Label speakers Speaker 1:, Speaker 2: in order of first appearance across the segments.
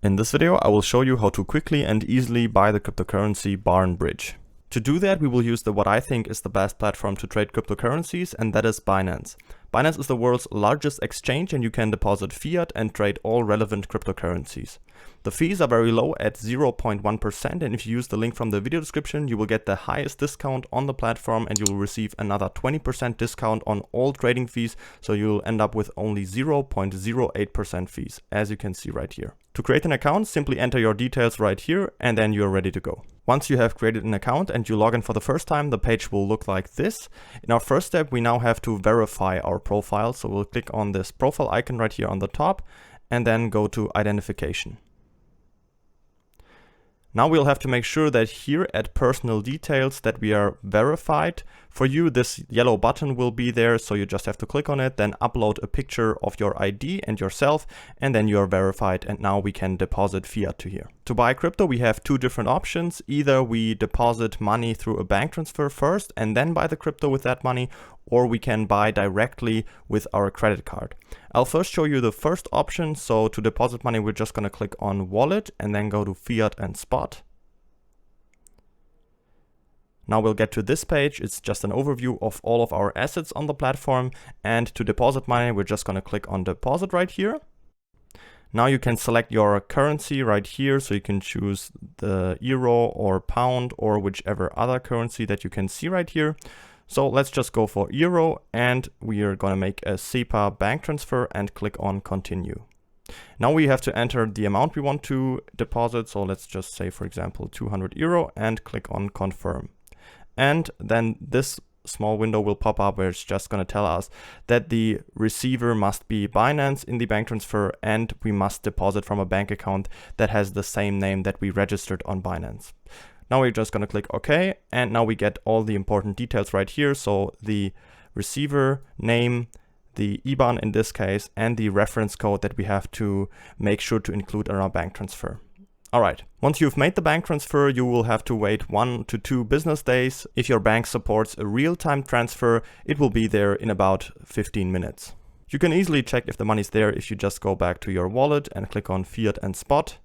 Speaker 1: In this video, I will show you how to quickly and easily buy the cryptocurrency BarnBridge. To do that, we will use what I think is the best platform to trade cryptocurrencies, and that is Binance. Binance is the world's largest exchange, and you can deposit fiat and trade all relevant cryptocurrencies. The fees are very low at 0.1%, and if you use the link from the video description, you will get the highest discount on the platform, and you will receive another 20% discount on all trading fees, so you'll end up with only 0.08% fees, as you can see right here. To create an account, simply enter your details right here, and then you're ready to go. Once you have created an account and you log in for the first time, the page will look like this. In our first step, we now have to verify our profile, so we'll click on this profile icon right here on the top, and then go to identification. Now we'll have to make sure that here at personal details that we are verified. For you, this yellow button will be there, so you just have to click on it, then upload a picture of your ID and yourself, and then you are verified, and now we can deposit fiat to here. To buy crypto, we have two different options. Either we deposit money through a bank transfer first and then buy the crypto with that money, or we can buy directly with our credit card. I'll first show you the first option. So to deposit money, we're just going to click on wallet and then go to fiat and spot. Now we'll get to this page. It's just an overview of all of our assets on the platform. And to deposit money, we're just going to click on deposit right here. Now you can select your currency right here. So you can choose the euro or pound or whichever other currency that you can see right here. So let's just go for euro, and we are going to make a SEPA bank transfer and click on continue. Now we have to enter the amount we want to deposit. So let's just say, for example, 200 euro and click on confirm. And then this small window will pop up where it's just going to tell us that the receiver must be Binance in the bank transfer, and we must deposit from a bank account that has the same name that we registered on Binance. Now we're just going to click OK, and now we get all the important details right here. So the receiver name, the IBAN in this case, and the reference code that we have to make sure to include in our bank transfer. All right, once you've made the bank transfer, you will have to wait 1 to 2 business days. If your bank supports a real-time transfer, it will be there in about 15 minutes. You can easily check if the money's there if you just go back to your wallet and click on fiat and spot,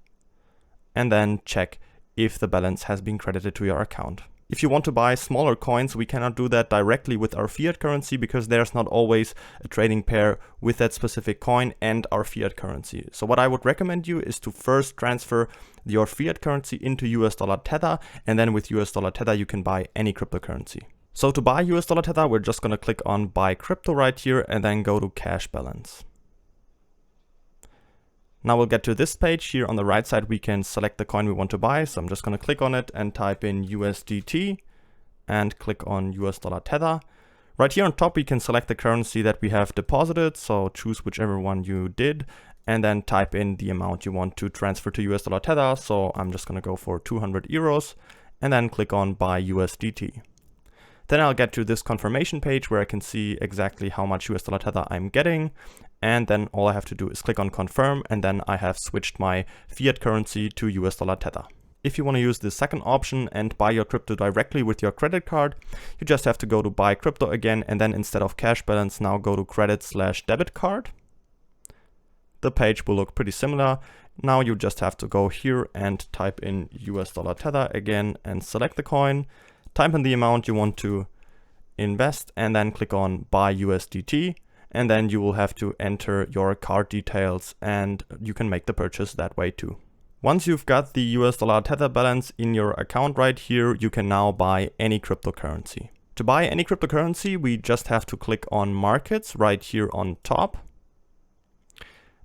Speaker 1: and then check if the balance has been credited to your account. If you want to buy smaller coins, we cannot do that directly with our fiat currency because there's not always a trading pair with that specific coin and our fiat currency. So what I would recommend you is to first transfer your fiat currency into US dollar Tether, and then with US dollar Tether you can buy any cryptocurrency. So to buy US dollar Tether, we're just going to click on buy crypto right here and then go to cash balance. Now we'll get to this page. Here on the right side, we can select the coin we want to buy. So I'm just going to click on it and type in USDT and click on US dollar Tether. Right here on top, we can select the currency that we have deposited. So choose whichever one you did and then type in the amount you want to transfer to US dollar Tether. So I'm just going to go for 200 euros and then click on buy USDT. Then I'll get to this confirmation page where I can see exactly how much US dollar Tether I'm getting. And then all I have to do is click on confirm, and then I have switched my fiat currency to US dollar Tether. If you want to use the second option and buy your crypto directly with your credit card, you just have to go to buy crypto again, and then instead of cash balance, now go to credit/debit card. The page will look pretty similar. Now you just have to go here and type in US dollar Tether again and select the coin, type in the amount you want to invest, and then click on buy USDT. And then you will have to enter your card details, and you can make the purchase that way too. Once you've got the US dollar Tether balance in your account right here, you can now buy any cryptocurrency. To buy any cryptocurrency, we just have to click on markets right here on top.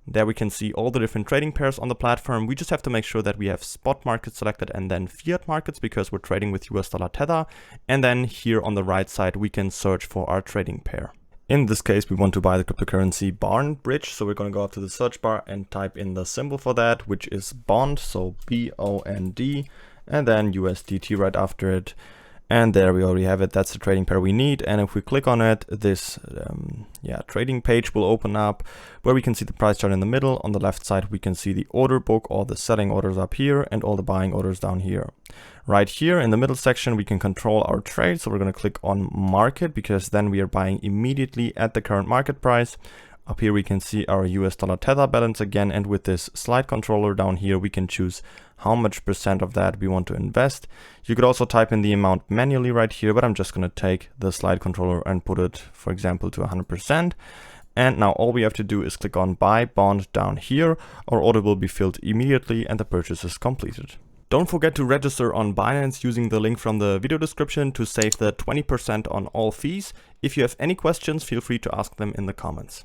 Speaker 1: There we can see all the different trading pairs on the platform. We just have to make sure that we have spot markets selected and then fiat markets because we're trading with US dollar Tether. And then here on the right side, we can search for our trading pair. In this case, we want to buy the cryptocurrency BarnBridge. So we're going to go up to the search bar and type in the symbol for that, which is BOND, so BOND, and then USDT right after it. And there we already have it. That's the trading pair we need. And if we click on it, this trading page will open up where we can see the price chart in the middle. On the left side, we can see the order book, all the selling orders up here and all the buying orders down here. Right here in the middle section, we can control our trade. So we're going to click on market because then we are buying immediately at the current market price. Up here we can see our US dollar Tether balance again, and with this slide controller down here we can choose how much percent of that we want to invest. You could also type in the amount manually right here, but I'm just going to take the slide controller and put it, for example, to 100%. And now all we have to do is click on buy bond down here. Our order will be filled immediately and the purchase is completed. Don't forget to register on Binance using the link from the video description to save the 20% on all fees. If you have any questions, feel free to ask them in the comments.